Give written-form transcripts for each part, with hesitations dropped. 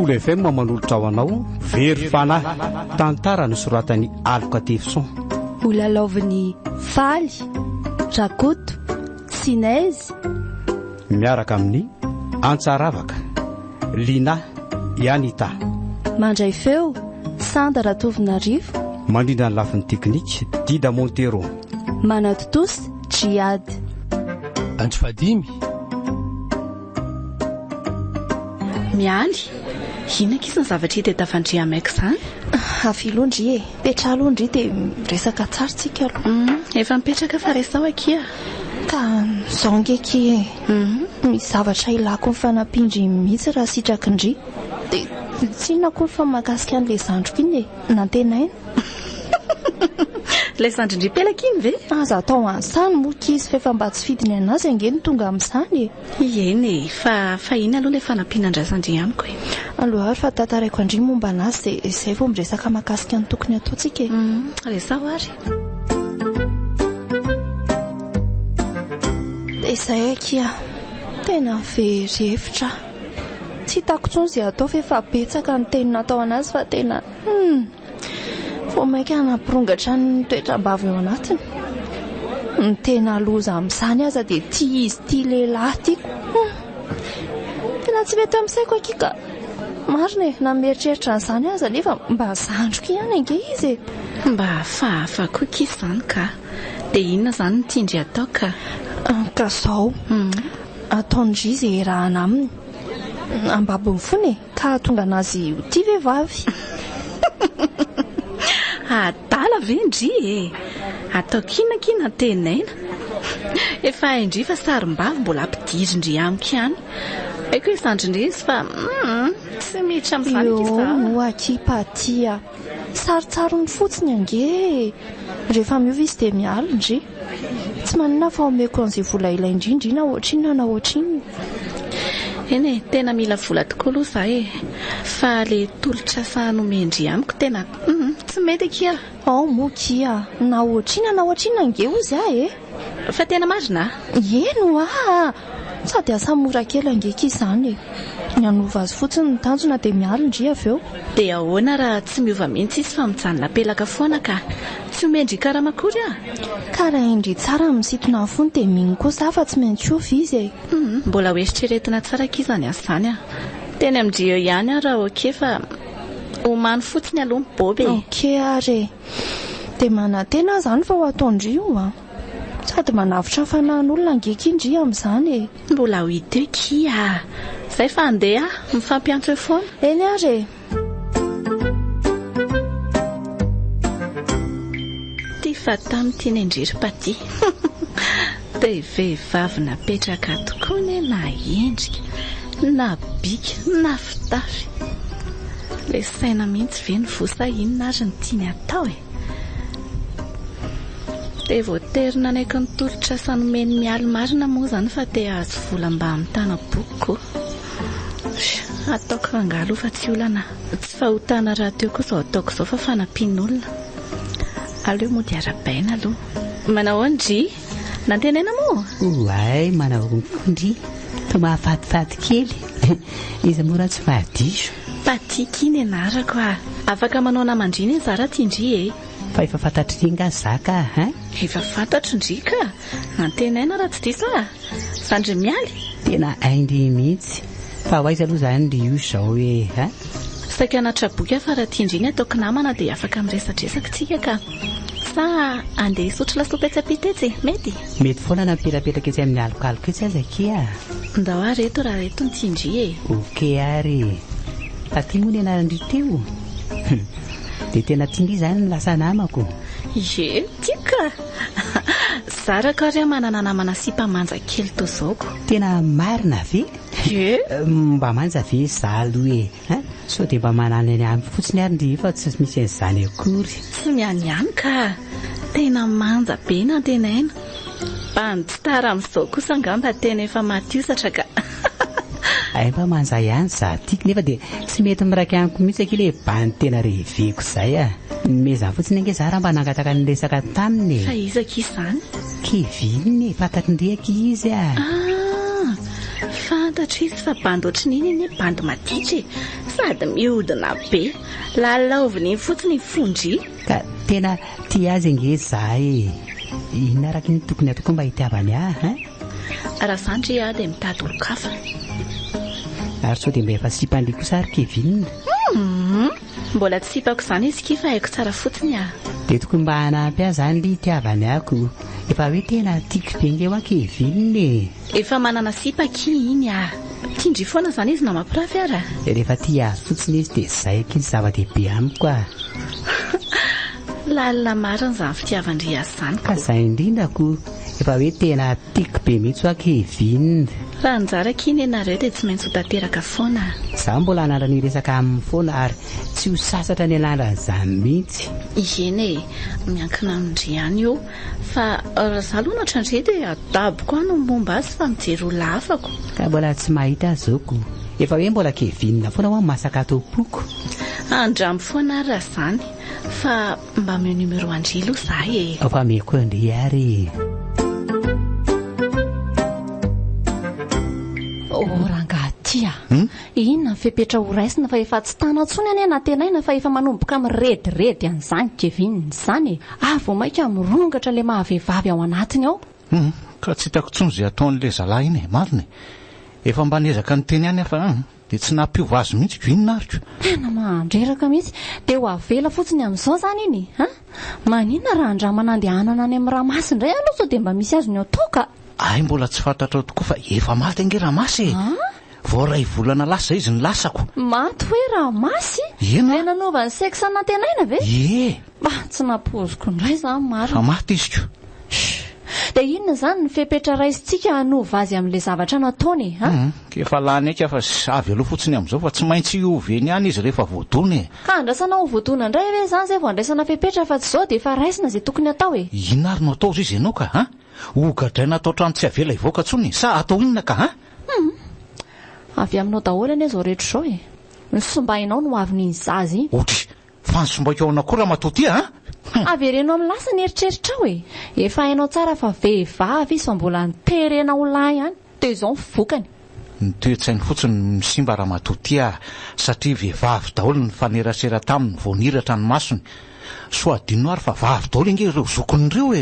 KOLO FM manolotra ho anao very fanahy tantara nosoratany aloka tefison olalaoviny faly rakoto sinaizy miaraka amin'ny antsaravaka lina ianita mandray feo sandara tovinarivo mandrindra ny lafin'ny teknika dida montero manatotosy jiady ANDRO FAHADIMY mialy ina kisany zavatra hita tafandria amaika izany afilondry petra alondry dia resaka tsaritsika aloha efa mipetraka fa resao akia ka zongeky misy zavatra ilako ny fanampindry mihitsy raha sitrakindry dia tsy inako fa mahakasika an'ilay zandroko iny nantenaina ilay zandrindry pelaka iny ve aza atao ansany moka izy fa efa mba tsy fidiny anazy angeny tonga amin'izany eny fa iny aloha ilay fanampinan-drazandry amiko aloha ary fa tantaraiko andry momba anazy dia izay vao miresaka mahakasika ny tokony ataontsika resao ary dia izay akia tena verevitra tsy hitako tsony izay atao fa efa betsaka ny teny natao anazy fa tena vao mainka nampirongatra ny toetrambavy eo anatiny ny tena loza amin'izany aza dia tia izy tia lehilahy tiako tena tsy mety amin'saiko akika marina e nameeritreritra n'izany aza nefa mba zandroko ihany ange izy mba hafahafa koa izany ka dia inona izany ny tiandry atao ka zao ataondry izy rahana aminy ambabony fony ka tonga anazy ho tia vehivavy adala ve ndry atao kinakina tenaina efa haindry fa sarim-bavy mbola ampidirindry amiko ihany aiko hoe zandrindry izy fa tsy miditra amin'izany akipatia saritsarony fotsiny ange rehefa miova izy dia mialindry tsy manina fa omeko an'izay vola ilaindrindry na ohatrinona na ohatrinona eny tena mila vola tokoa aloha za fa le tolotra sanomendry amiko tena tsy mety akia ao mokia na ohatrinona nge ozy fa tena marina eno sady asa mora kely angeka izany ny anova azy fotsiny ny tanjona dia mialindry avy eo dia ahoana raha tsy miova mihitsy izy fa mijanona pelaka foana ka tsy omendry karamakory karaha indry tsara misitona ny fony dia miny kosa fa tsy maintsy ovy izy mbola hoeritreretina tsara kizany azy izany teny amindry eo ihany raha oke fa omany fotsiny aloha miboby oke ary dia manantena izany fa ho ataondry io sady manavitra fanahin'olona angeka indry amin'izany mbola ho hita eo kia izay fa andeha mifampiantso eo foana eny ary ty fa tamin'ny tiany indririm-paty dia vehivavy napetraka tokoa ny na endrika na bika na fitafy ilay saina mihitsy ve ny vosahinina azy ny tiany atao dia voaterina naiko ny tolotra sanomeny mialy marina moa izany fa dia azo vola mba amitana boky ataoko angalo fa tsy olana tsy fahotana raha teo koa izao ataoko izao fa fanampin'olona aleo moa dia arabaina aloha manao andry nantenaina moa ay manao ndry to mahafatifaty kely izy mora tsy fahadiso patika iny anarako afaka manao namandrina zara tiandry fa efa fantatry inga zaka efa fantatro ndry ka nantenaina raha tsy diso zandry mialy tena aindry mihitsy fa ho aiza aloha izany ry io izao hoe saika anatra boky fa raha tiandry iny ataoko namana dia afaka miresadresaka tsika ka sa andeha isotro lasopy etsapitetsy mety foana nampelapetraka etsy amin'ny alokaloka etsy aza kia ndao areto raha reto ny tiandry oke ary taty moa ny anarandry teo dia tena tiandry izany ny lasa namako tiaka zaraka ary manana namana sipamanja kely to zaoko tena marina ve mba manja ve zalo so dia mba manana ny amby fotsiny ary ndry fa tsy misy an'izany akory tsy mianiany ka tena manja be nantenaina mba nitsitara amin'izao kosa angamba tena efa matiosatra ka ay mba manja ihany za tiako nefa dia tsy mety miraika amiko mihitsy akile bany tena reveko izay mezany fotsiny ange za raha mba nangataka ny resaka taminy fa izaka izany kevininy fantatry ndreky izy fa fantatra izy fa bandy ohatrin'iny iny bandy matitry sady mihodina be lalaoviny fotsiny fondry ka tena tia azy ange zahay inona araka ny tokony atoko mba hitiavany raha sandry dia mitady olo-kafa ary sao dia mba efa sipandry kosa ary Kevin mbola tsy sipako izany izy kifa haiko tsara fotsiny dia tokony mba hanampy azy zany ly hitiavany ako efa hoe tena tiako be nge ho Kevin efa manana sipaka iny tindry foana izany izy na mampirafy ara rehefa tia azy fotsiny izy dia zay kiny zava-dehibe amiko lalina marina izany fitiavandry azy izany ka izay indrindrako efa hoe tena tiako be mihitsy ho Kevin raha njara kiny ianareo dia tsy maintsy ho tanteraka foana za mbola anandra ny resaka amin'ny foana ary tsy ho sasatra ny alandran'izany mihitsy eny miankina amindry ihany io fa raha za aloha natrandre dia adaboko no momba azy fa mijery olona hafako ka mbola tsy mahita azoko efa hoe mbola Kevin foana ho masaka atopoko andramo foana ary raha izany fa mba meo numero andrilo zahay fa meko andry ary rangatia inona fepetra ho raisina fa efa tsy tana ntsony any anatenaina fa efa manomboka mirediredy an'izany Kevin izany vao maika mirongatra le mahavehivavy ao anatiny ao ka tsy hitako tsony izay ataon'le zalahy iny marina efa mba niezaka ny teny any fa dia tsy nampiova azy mihitsy vinonariko tena mandreraka mihitsy dia ho avela fotsiny amin'izao izany iny maninona raha andramana andehanana any amin'ny Ramasy indray aloha sao dia mba misy azy ny ataoka mbola tsy fantatra tokoa fa efa maty ange Ramasy vao ray volana lasa izy ny lasako maty hoe Ramasy ena nanova ny sexe anatenaina ve tsy napoziko indray izany marina fa maty izy ko dia inona izany ny fepetra raisitsika hanova azy amin'ilay zavatra nataony efa lany aika fa avy aloha fotsiny amin'izao fa tsy maintsy oveny ihany izy rehefa voadony ka andrasana ho voadona indray ve izany izay vao andraisana fepetra fa tsy izao dia efa raisina izay tokony atao inona ary no atao izy ianao ka hogadraina atao trano tsy avela ivoaka tsony sa atao inona ka avy aminao daholo anie izao rehetra izao nisombainao no avy n'iny zaza iny otry fa nisombaiko ao anakora matoty averenao amin'ny lasa ny eritreritra ao efa hainao tsara fa vehivavy izy fa mbola niterena ho lahy ihany dia izao mivokany nitoetsainy fotsiny misimba raha matoty satria vehivavy daholo ny fanerasera taminy vao niratra ny masony so adino ary fa vavy daholo inge ireo zokon'ireo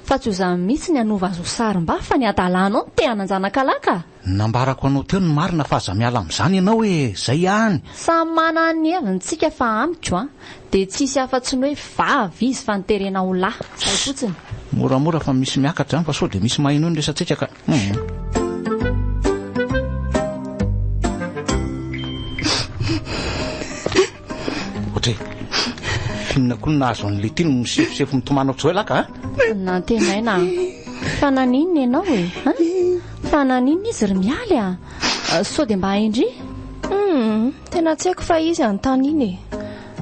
fa tsy ho izany mihitsy ny hanova azy ho sarim-ba fa ny adalanao te hananjanakalaka nambarako anao teo ny marina fa aza miala amin'izany ianao zay ihany samy mana ny hevintsika fa amiko dia tsisy afa-tsy ny hoe vavy izy fa niterena ho lahy zay fotsiny moramora fa misy miakatra fa sao dia misy mahino ny resatsika ka ohatry finona koa nahazo an'le ty no misefosefo mitomanao tsy hoe laka nantenaina fa naninona ianao fa naninona izy ry mialy sao dia mba haindry tena tsy haiko fa izy anontany iny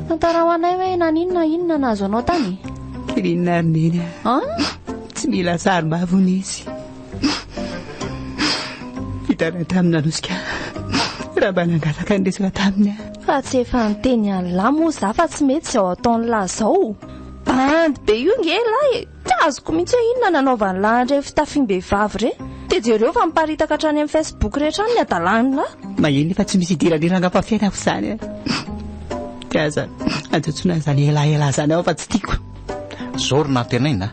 tantara ho anay hoe naninona inona nahazo anao tany kirinina ary neny tsy mila sarym-bavony izy hitanay tamina anosika raha mba nangataka ny resaka taminy fa tsy efa niteny an'lahy moa za fa tsy mety izao ataon'ny lahy izao bandy be io nge lahy tsy azoko mihitsy hoe inona nanaovany lahy indray fitafim-behivavy re dia jereo fa miparitaka hatrany amin'ny Facebook rehetra any ny adalanina maheno fa tsy misy idiraniranga mpafiainako izany dia aza anjotsona izany elaela izany ao fa tsy tiako zao ry nantenaina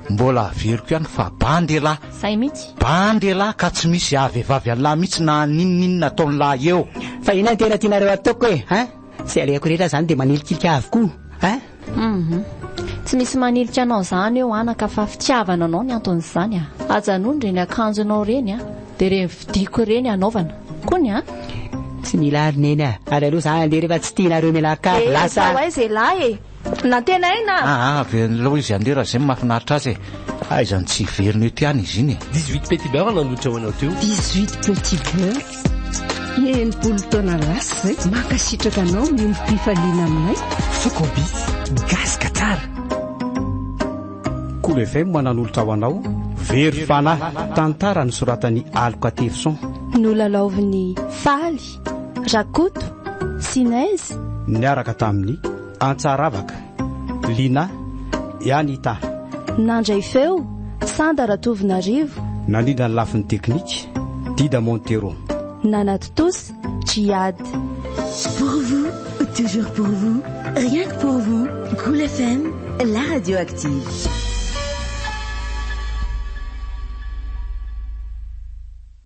mbola averiko ihany fa bandy lahy zay mihitsy bandy lahy ka tsy misy avehivavy an'lahy mihitsy na ninonina ataon'ny lahy eo fa inona ny tena tianareo ataoko zay alehako rehetra izany dia manilikilika avokoa tsy misy manilika anao izany eo anaka fa fitiavana anao ny anton'izany ajanony reny akanjonao reny dia reny vidiko reny anaovana kony tsy mila ary neny ary aloha izany andeha rehefa tsy tianareo mialakavy lasa izay lahy nantenaina avy aloha izy andeha raha izay mahafinaritra azy aizany tsy verina eo ty any izy iny 18 petit beurre nalotra ho anao teo 18 petit beurre enimpolo taona lasa zay mankasitraka anao miompifaliana aminay sokobi gasika tsara KOLO FM mananolotra ho anao very fanahy tantara ny soratany Araho Tsy Tapaka nolalaoviny faly rakoto sinaizy niaraka tamin'ny antsaravaka lina ianita nandray feo sandara tovinarivo nanina ny lafin'ny teknika Dida Montero. Nana Tous, Djihad. Pour vous, toujours pour vous, rien que pour vous, KOLO FM, la radio active.